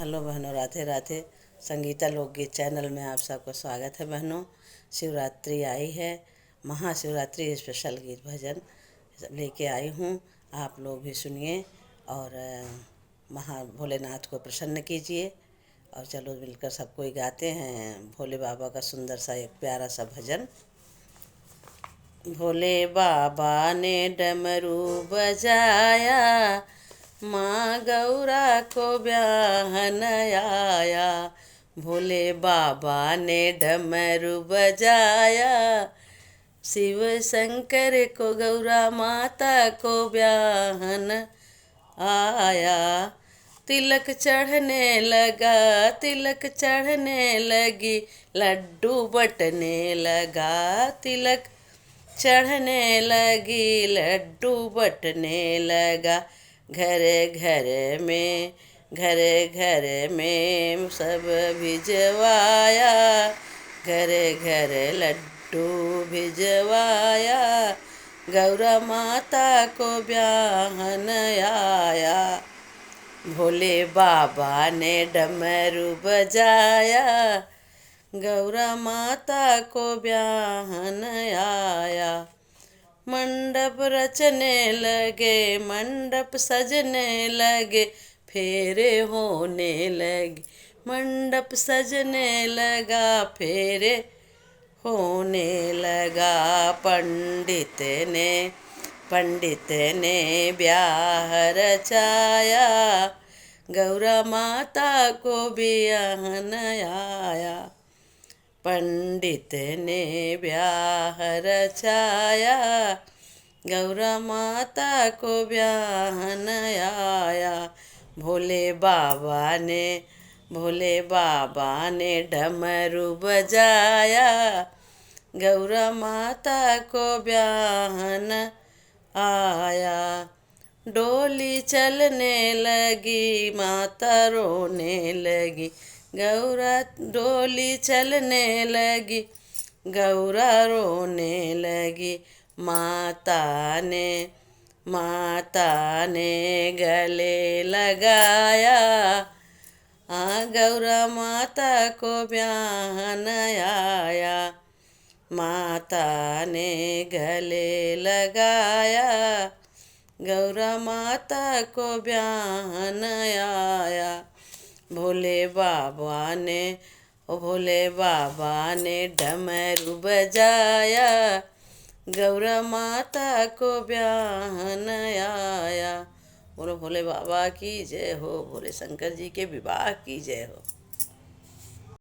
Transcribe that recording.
Hello बहनों, राधे राधे। संगीता लोकगीत channel में आप सबका स्वागत है बहनों। शिवरात्रि आई है, महाशिवरात्रि स्पेशल गीत भजन लेके आई हूँ। आप लोग भी सुनिए और महा भोलेनाथ को प्रसन्न कीजिए। और चलो मिलकर सब कोई गाते हैं भोले बाबा का सुंदर सा एक प्यारा सा भजन। भोले बाबा ने डमरू बजाया, माँ गौरा को ब्याहन आया। भोले बाबा ने डमरू बजाया, शिव शंकर को गौरा माता को ब्याहन आया। तिलक चढ़ने लगा, तिलक चढ़ने लगी, लड्डू बटने लगा। तिलक चढ़ने लगी, लड्डू बटने लगा। घर घर में सब भिजवाया, घर घर लड्डू भिजवाया। गौरा माता को ब्याहन आया। भोले बाबा ने डमरू बजाया, गौरा माता को ब्याहन आया। मंडप रचने लगे, मंडप सजने लगे, फेरे होने लगे। मंडप सजने लगा, फेरे होने लगा। पंडित ने ब्याह रचाया, गौरा माता को ब्याहन आया। पंडित ने ब्याह रचाया, गौरा माता को ब्याहन आया। भोले बाबा ने डमरू बजाया, गौरा माता को ब्याहन आया। डोली चलने लगी, माता रोने लगी। गौरा डोली चलने लगी, गौरा रोने लगी। माता ने गले लगाया, गौरा माता को ब्याहन आया। माता ने गले लगाया, गौरा माता को ब्याहन आया। भोले बाबा ने डमरू बजाया, गौरा माता को ब्याहन आया। बोलो भोले बाबा की जय हो, भोले शंकर जी के विवाह की जय हो।